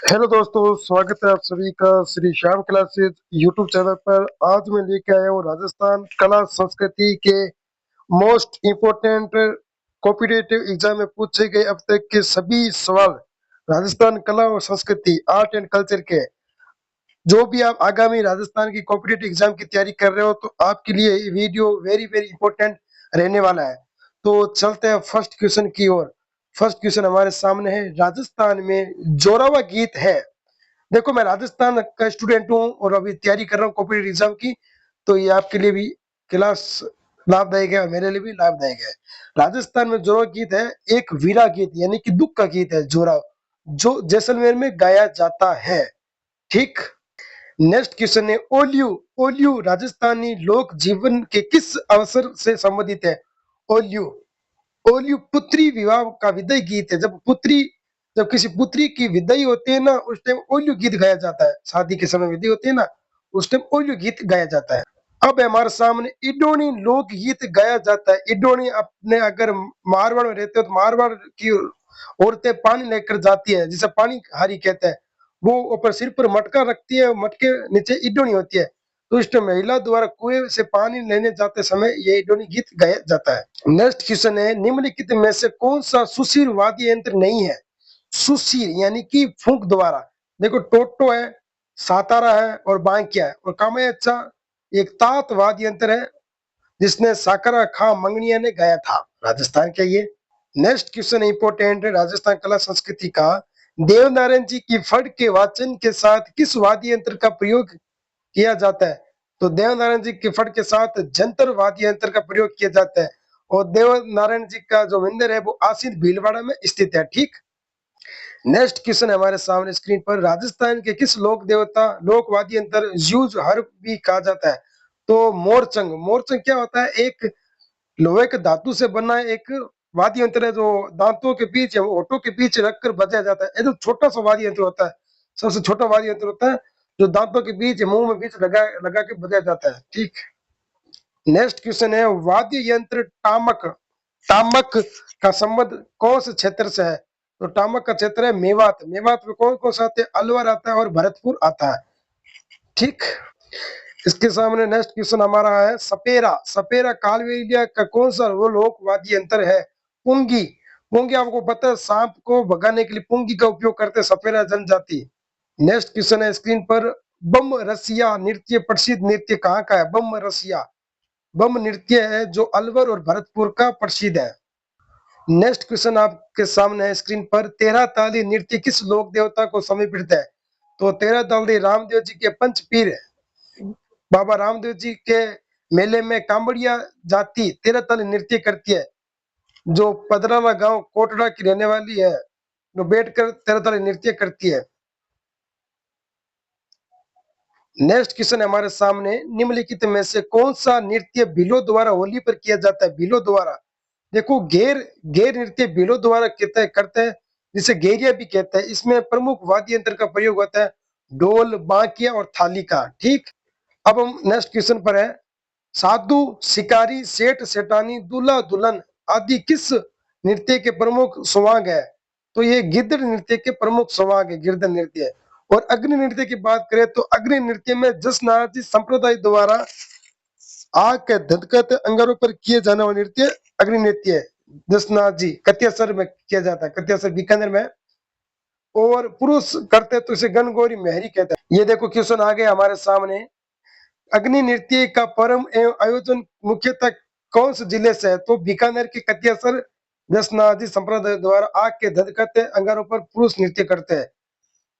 Hello दोस्तों, स्वागत है आप सभी का Shri Shyam classes YouTube channel पर। आज मैं लेके आया हूँ राजस्थान कला संस्कृति के मोस्ट इम्पोर्टेंट कॉम्पिटिटिव एग्जाम में पूछे गए अब तक के सभी सवाल राजस्थान कला और संस्कृति आर्ट एंड कल्चर के। जो भी आप आगामी राजस्थान की कॉम्पिटिटिव एग्जाम की तैयारी कर रहे हो तो आपके लिए ये वीडियो वेरी वेरी इंपॉर्टेंट रहने वाला है। तो चलते हैं फर्स्ट क्वेश्चन की ओर। फर्स्ट क्वेश्चन हमारे सामने है, राजस्थान में जोरावा गीत है। देखो, मैं राजस्थान का स्टूडेंट हूँ और अभी तैयारी कर रहा हूँ कॉम्पिटिटिव एग्जाम की, तो ये आपके लिए भी क्लास लाभदायक है और मेरे लिए भी लाभदायक है। राजस्थान में जोरा गीत है, एक वीरा गीत यानी कि दुख का गीत है जोरा, जो जैसलमेर में गाया जाता है। ठीक। नेक्स्ट क्वेश्चन है, ओलियू। ओलियू राजस्थानी लोक जीवन के किस अवसर से संबंधित है? ओलियू। ओलियू पुत्री विवाह का विदाई गीत है। जब किसी पुत्री की विदाई होती है ना, उस टाइम ओलियू गीत गाया जाता है। शादी के समय विदाई होती है ना, उस टाइम ओलियू गीत गाया जाता है। अब हमारे सामने इडोनी लोक गीत गाया जाता है। इडोनी, अपने अगर मारवाड़ में रहते हो तो मारवाड़ की औरतें पानी लेकर जाती है, जिसे पानी हारी कहते हैं। वो ऊपर सिर पर मटका रखती है, मटके नीचे इडोनी होती है। तो इस टाइम महिला द्वारा कुएं से पानी लेने जाते समय ये इडोनी गीत गाया जाता है। नेक्स्ट क्वेश्चन है, निम्नलिखित में से कौन सा सुशीर वाद्य यंत्र नहीं है? सुशीर यानी कि फूंक द्वारा। देखो, टोटो है, सातारा है और बांकिया है, और कामयाचा एक तात वाद्य यंत्र है जिसने साकरा खां मंगनिया ने गाया था। राजस्थान का ये। नेक्स्ट क्वेश्चन इंपोर्टेंट है राजस्थान कला संस्कृति का। देवनारायण जी की फड़ के वाचन के साथ किस वाद्य यंत्र का प्रयोग किया जाता है? तो देवनारायण जी के फड़ के साथ जंतर वाद्य यंत्र का प्रयोग किया जाता है। और देवनारायण जी का जो मंदिर है वो आसिन भीलवाड़ा में स्थित है। ठीक। नेक्स्ट क्वेश्चन है हमारे सामने स्क्रीन पर, राजस्थान के किस लोक देवता लोक वाद्य यंत्र यूज हर भी कहा जाता है? तो मोरचंग। मोरचंग क्या होता है? एक लोहे के धातु से बना एक वाद्य यंत्र है, जो दांतों के बीच या होठों के बीच रखकर बजाया जाता है। एकदम छोटा सा वाद्य यंत्र होता है, सबसे छोटा वाद्य यंत्र होता है, जो दांतों के बीच मुंह में बीच लगा लगा के बजाया जाता है। ठीक। नेक्स्ट क्वेश्चन है, वाद्य यंत्र टामक। टामक का संबंध कौन से क्षेत्र से है? तो टामक का क्षेत्र है मेवात। मेवात में कौन कौन सा आते हैं? अलवर आता है और भरतपुर आता है। ठीक। इसके सामने नेक्स्ट क्वेश्चन हमारा है, सपेरा। सपेरा कालबेलिया का कौन सा वो लोक वाद्य यंत्र है? पुंगी। पुंगी आपको पता है, सांप को भगाने के लिए पुंगी का उपयोग करते हैं सपेरा जनजाति। नेक्स्ट क्वेश्चन है स्क्रीन पर, बम रसिया नृत्य प्रसिद्ध नृत्य कहाँ का है? बम रसिया बम नृत्य है जो अलवर और भरतपुर का प्रसिद्ध है। नेक्स्ट क्वेश्चन आपके सामने है स्क्रीन पर, तेरह ताली नृत्य किस लोक देवता को समर्पित है? तो तेरह ताली रामदेव जी के पंच पीर बाबा रामदेव जी के मेले में कांबड़िया जाति तेरह ताली नृत्य करती है, जो पदरावा गांव कोटड़ा की रहने वाली है, जो बैठकर तेरह ताली नृत्य करती है। नेक्स्ट क्वेश्चन है हमारे सामने, निम्नलिखित में से कौन सा नृत्य भीलों द्वारा होली पर किया जाता है? भीलों द्वारा। देखो, घेर घेर नृत्य भीलों द्वारा करते हैं, जिसे घेरिया भी कहते हैं। इसमें प्रमुख वाद्य यंत्र का प्रयोग होता है ढोल, बांकिया और थाली का। ठीक। अब हम नेक्स्ट क्वेश्चन पर है, साधु, शिकारी, सेठ, सेठानी, दूल्हा, दुल्हन आदि किस नृत्य के प्रमुख स्वांग है? तो ये गिद्ध नृत्य के प्रमुख स्वांग है, गिद्ध नृत्य। और अग्नि नृत्य की बात करें तो अग्नि नृत्य में जसनाराजी संप्रदाय द्वारा आग के धधकते अंगारों पर किए जाने वाला नृत्य अग्नि नृत्य है। जसनाथ जी कतियासर में किया जाता है, कतियासर बीकानेर में। और पुरुष करते तो इसे गणगौरी मेहरी कहते हैं। ये देखो क्वेश्चन आ गया हमारे सामने, अग्नि नृत्य का परम एवं आयोजन मुख्यतः कौन से जिले से है? तो बीकानेर के कतियासर जसनाजी संप्रदाय द्वारा आग के धधकते अंगारों पर पुरुष नृत्य करते हैं,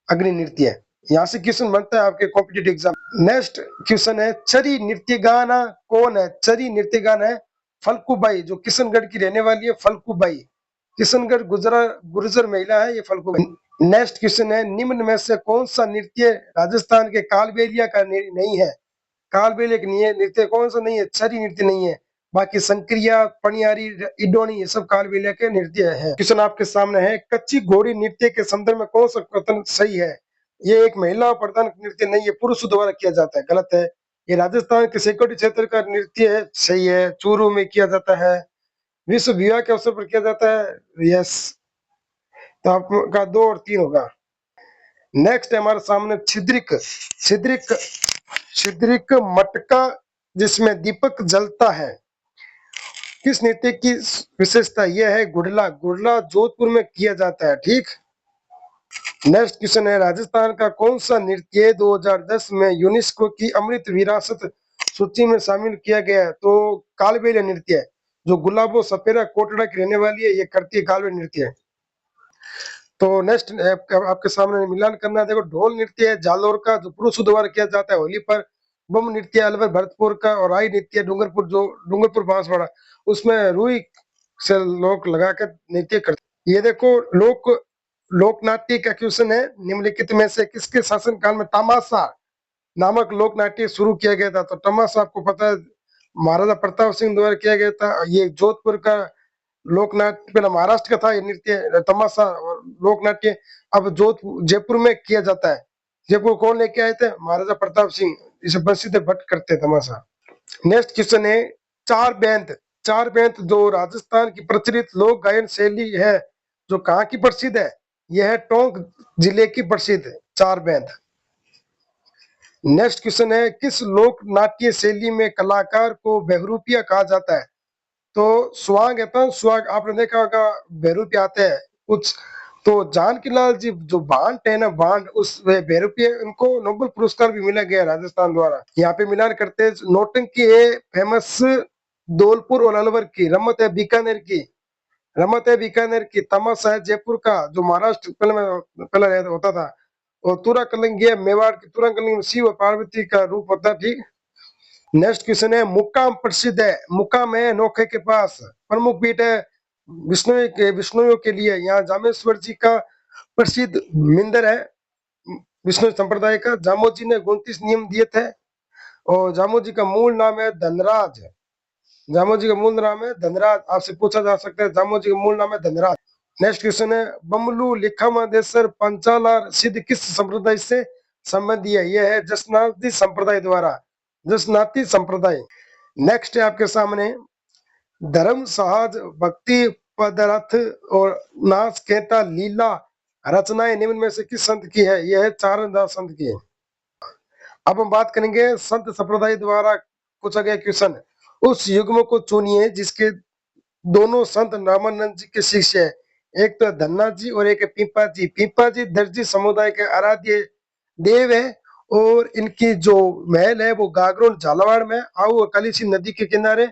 अग्नि नृत्य। यहाँ से क्वेश्चन बनता है आपके कॉम्पिटिटिव एग्जाम। नेक्स्ट क्वेश्चन है, चरी नृत्य गाना कौन है? चरी नृत्य गाना है फल्कूबाई, जो किशनगढ़ की रहने वाली है फल्कूबाई। किशनगढ़ गुर्जर महिला है ये फल्कूबाई। नेक्स्ट क्वेश्चन है, निम्न में से कौन सा नृत्य राजस्थान के कालबेलिया का नहीं है? कालबेल एक नहीं है नृत्य, कौन सा नहीं है? छरी नृत्य नहीं है। बाकी संक्रिया, पनियारी, इडोनी ये सब कालबेलिया के नृत्य है। क्वेश्चन आपके सामने है, कच्ची घोड़ी नृत्य के संदर्भ में कौन सा कथन सही है? ये एक महिला प्रधान नृत्य नहीं है, पुरुष द्वारा किया जाता है, गलत है। ये राजस्थान के सिक्योरिटी क्षेत्र का नृत्य है, सही है। चूरू में किया जाता है, विश्व विवाह के अवसर पर किया जाता है, यस। तो आपका 2 और 3 होगा। नेक्स्ट है हमारे सामने छिद्रिक छिद्रिक छिद्रिक मटका जिसमें दीपक जलता है। किस नृत्य की विशेषता? यह है गुडला। गुडला जोधपुर में किया जाता है। ठीक। नेक्स्ट क्वेश्चन है राजस्थान का कौन सा नृत्य 2010 में यूनेस्को की अमृत विरासत सूची में शामिल किया गया है? तो कालबेलिया नृत्य है, जो गुलाबो सपेरा कोटड़ा की रहने वाली है, ये करती है कालबेलिया नृत्य है। तो नेक्स्ट आपके सामने मिलान करना है। देखो, ढोल नृत्य है जालोर का, जो पुरुषों द्वारा किया जाता है होली पर। बम नृत्य अलवर भरतपुर का। और आई नृत्य डूंगरपुर, जो डूंगरपुर बांसवाड़ा, उसमें रुई से लोग लगाकर नृत्य करते। ये देखो, लोक नाट्य का क्वेश्चन है, निम्नलिखित में से किसके शासनकाल में तमाशा नामक लोक नाट्य शुरू किया गया था? तो तमाशा आपको पता है महाराजा प्रताप सिंह द्वारा किया गया था। ये जोधपुर का लोक नाट्य, पहले महाराष्ट्र का था ये नृत्य तमाशा और लोक नाट्य, अब जोधपुर जयपुर में किया जाता है। जयपुर कौन लेके आए थे? महाराजा प्रताप सिंह। इसे बंसी भट्ट करते तमाशा। नेक्स्ट क्वेश्चन है चार बेंत। चार बेंत जो राजस्थान की प्रचलित लोक गायन शैली है, जो कहाँ की प्रसिद्ध है? यह है टोंक जिले की प्रसिद्ध चार बेंत। नेक्स्ट क्वेश्चन है किस लोक नाट्य शैली में कलाकार को बहरूपिया कहा जाता है? तो स्वांग है, तो स्वांग आपने देखा होगा, बहरूपिया आते हैं कुछ। तो जानकी लाल जी जो बांट है ना, बांट, उस बहरूपिया, उनको नोबेल पुरस्कार भी मिला गया राजस्थान द्वारा। यहाँ पे मिलान करते हैं। नौटंकी है फेमस धौलपुर और अलवर की। रमत है बीकानेर की। रमत है बीकानेर की। तमाशा है जयपुर का, जो महाराष्ट्र पहले होता था। और तुरा कलिंग है मेवाड़ की। तुरा कलिंग में शिव और पार्वती का रूप होता है। ठीक। नेक्स्ट क्वेश्चन है मुक्काम प्रसिद्ध है। मुक्काम है नोखे के पास। प्रमुख पीठ है विष्णुओं के लिए। यहाँ जामेश्वर जी का प्रसिद्ध मंदिर है विष्णु संप्रदाय का। जामो जी ने 29 नियम दिए थे। और जामो जी का मूल नाम है धनराज। जामो जी का मूल नाम है धनराज। आपसे पूछा जा सकता है जामो जी का मूल नाम है धनराज। नेक्स्ट क्वेश्चन है बमलू लिखामादेसर पंचालार सिद्ध किस संप्रदाय से संबंधी है? यह है जसनाती संप्रदाय द्वारा। जसनाती संप्रदाय। नेक्स्ट है आपके सामने धर्म सहज भक्ति पदरथ और नाच कहता लीला रचनाएं निम्न में से किस संत की है? यह है चारणदास संत की है। अब हम बात करेंगे संत संप्रदाय द्वारा पूछा गया क्वेश्चन। उस युग्म को चुनिए जिसके दोनों संत रामानंद जी के शिष्य है। एक तो धन्ना जी और एक पीपा जी। पीपा जी दर्जी समुदाय के आराध्य देव है। और इनकी जो महल है वो गागरोन झालावाड़ में आओ कालीसी नदी के किनारे,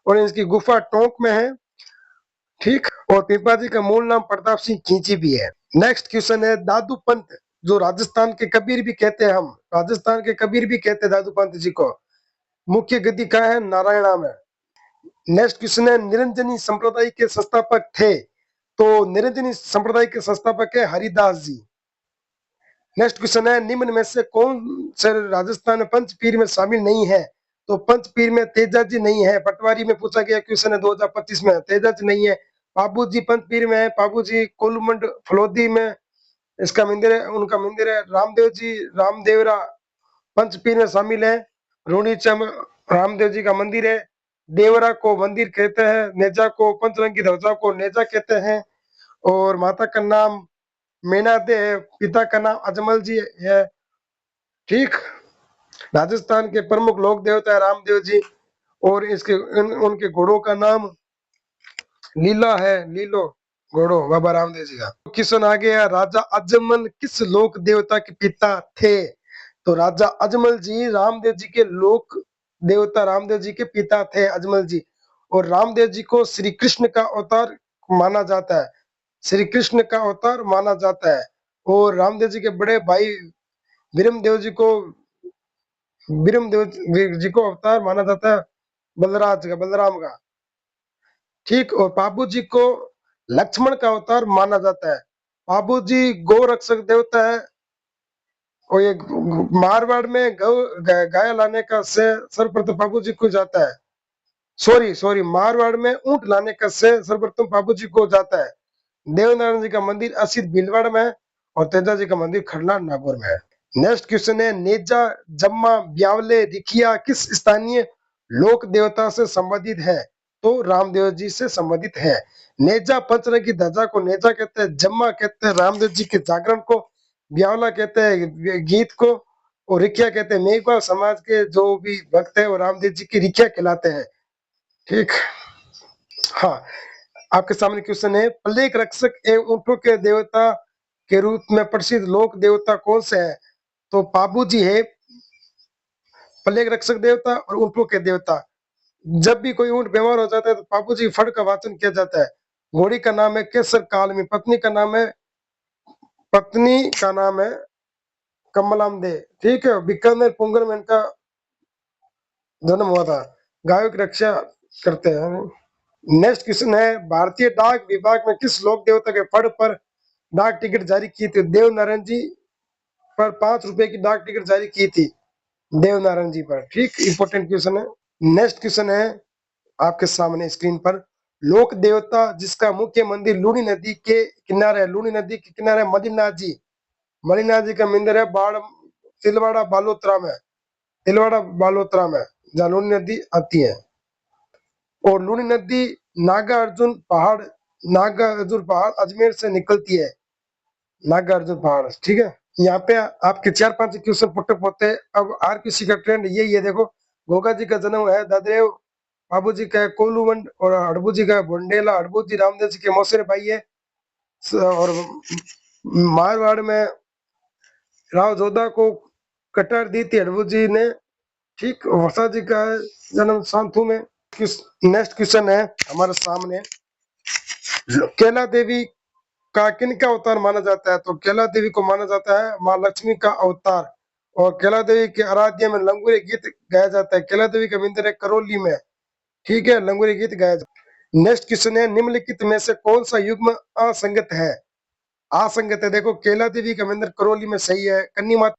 और इसकी गुफा टोंक में है। ठीक। और पीपा जी का मूल नाम प्रताप सिंह खींची भी है। नेक्स्ट क्वेश्चन है दादू पंत, जो राजस्थान के कबीर भी कहते हैं, हम राजस्थान के कबीर भी कहते हैं दादू पंत जी को। मुख्य गति कहाँ है? नारायणा में। नेक्स्ट क्वेश्चन है निरंजनी संप्रदाय के संस्थापक थे? तो निरंजनी संप्रदाय के संस्थापक है हरिदास जी। नेक्स्ट क्वेश्चन है निम्न में से कौन से राजस्थान में पंच पीर में शामिल नहीं है? तो पंच पीर में तेजा जी नहीं है। पटवारी में पूछा गया क्वेश्चन है 2025 में। तेजा जी नहीं है। बाबू जी पंच पीर में है। बाबू जी कोलमंड फलोदी में इसका मंदिर है, उनका मंदिर है। रामदेव जी रामदेवरा पंच पीर में शामिल है। रूणीचा में रामदेव जी का मंदिर है। देवरा को मंदिर कहते हैं। नेजा को पंचरंगी ध्वजा को नेजा कहते हैं। और माता का नाम मीना दे है। पिता का नाम अजमल जी है। ठीक। राजस्थान के प्रमुख लोक देवता है रामदेव जी। और इसके उनके घोड़ों का नाम लीला है। लीलो घोड़ो बाबा रामदेव जी का। क्वेश्चन आ गया राजा अजमल किस लोक देवता के पिता थे? तो राजा अजमल जी रामदेव जी के लोक देवता रामदेव जी के पिता थे अजमल जी। और रामदेव जी को श्री कृष्ण का अवतार माना जाता है। श्री कृष्ण का अवतार माना जाता है। और रामदेव जी के बड़े भाई वीरमदेव जी को अवतार माना जाता है बलराम का। ठीक। और बाबू जी को लक्ष्मण का अवतार माना जाता है। बाबू जी गौ रक्षक देवता है। और ये मारवाड़ में गाय लाने का सर्वप्रथम बाबू जी को जाता है। सॉरी मारवाड़ में ऊंट लाने का सर्वप्रथम बाबू जी को जाता है। देवनारायण जी का मंदिर असित भीलवाड़ में है। और तेजा जी का मंदिर खरनार नागौर में है। नेक्स्ट क्वेश्चन है नेजा जम्मा ब्यावले रिखिया किस स्थानीय लोक देवता से संबंधित है? तो रामदेव जी से संबंधित है। नेजा पंचरंगी ध्वजा को नेजा कहते हैं। जम्मा कहते हैं रामदेव जी के जागरण को। ब्यावला कहते हैं गीत को, और रिख्या कहते हैं मेघवा समाज के जो भी भक्त है वो रामदेव जी की रिख्या कहलाते हैं। ठीक। हाँ, आपके सामने क्वेश्चन है, प्लेग रक्षक एवं ऊंटों के देवता के रूप में प्रसिद्ध लोक देवता कौन से है? तो पाबू जी है प्लेग रक्षक देवता और ऊंटों के देवता। जब भी कोई ऊंट बीमार हो जाता है तो पापू जी फड़ का वाचन किया जाता है। घोड़ी का नाम है केसर कालमी, पत्नी का नाम है कमलाम दे। ठीक है, बीकानेर पुंगल में इनका जन्म हुआ था। गायों की रक्षा करते हैं। नेक्स्ट क्वेश्चन है, भारतीय डाक विभाग में किस लोक देवता के फड़ पर डाक टिकट जारी की थी? देवनारायण जी पर 5 रुपए की डाक टिकट जारी की थी, देवनारायण जी पर। ठीक, इंपॉर्टेंट क्वेश्चन है। नेक्स्ट क्वेश्चन है आपके सामने स्क्रीन पर, लोक देवता जिसका मुख्य मंदिर लूनी नदी के किनारे है, लूनी नदी के किनारे मलिनाथ जी, मलिनाथ जी का मंदिर है बाड़ तिलवाड़ा बालोतरा में, तिलवाड़ा बालोतरा में जहाँ लूनी नदी आती है। और लूनी नदी नागा अर्जुन पहाड़ अजमेर से निकलती है, नागा अर्जुन पहाड़। ठीक है, यहाँ पे आपके 4-5 क्वेश्चन पुटअप होते हैं। अब आरपीसी का ट्रेंड यही है, देखो गोगा जी का जन्म है दादरेव, बाबू जी का कोलूवंड, और हड़बू जी का बुंडेला। हड़बू जी रामदेव जी के मौसेरे भाई है। और मारवाड़ में राव जोधा को कटार दी थी हड़बू जी ने। ठीक, वर्षा जी का जन्म सांथू में। नेक्स्ट क्वेश्चन है हमारे सामने, कैला देवी का किनका अवतार माना जाता है? तो कैला देवी को माना जाता है माँ लक्ष्मी का अवतार। और कैला देवी के आराध्य में लंगूरी गीत गाया जाता है। कैला देवी का मंदिर है करौली में। ठीक है, लंगूरी गीत गाया जाता है। नेक्स्ट क्वेश्चन है, निम्नलिखित में से कौन सा युग्म असंगत है? असंगत है, देखो कैला देवी का मंदिर करौली में सही है। कन्नी माता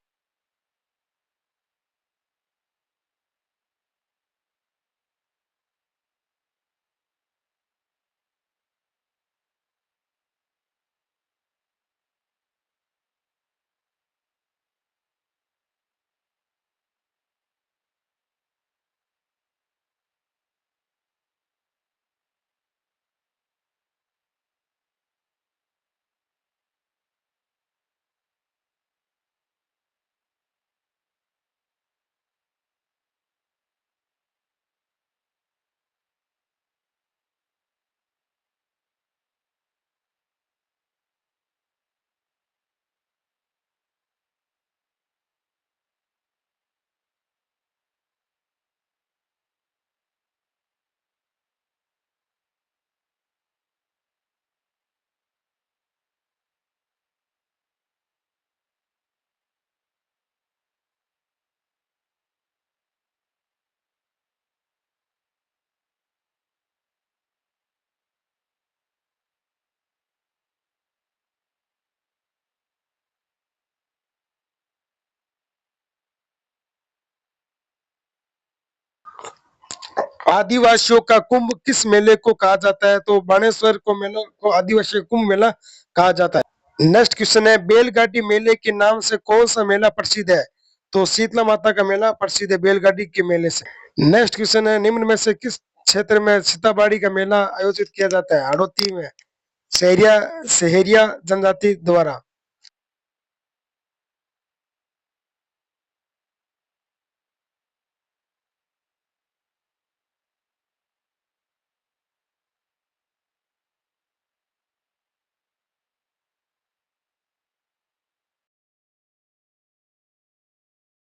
आदिवासियों का कुंभ किस मेले को कहा जाता है? तो बाणेश्वर को मेला को आदिवासी कुंभ मेला कहा जाता है। नेक्स्ट क्वेश्चन है, बैलगाड़ी मेले के नाम से कौन सा मेला प्रसिद्ध है? तो शीतला माता का मेला प्रसिद्ध है बैलगाड़ी के मेले से। नेक्स्ट क्वेश्चन है, निम्न में से किस क्षेत्र में सीताबाड़ी का मेला आयोजित किया जाता है? हाड़ौती में, शहरिया शहरिया जनजाति द्वारा।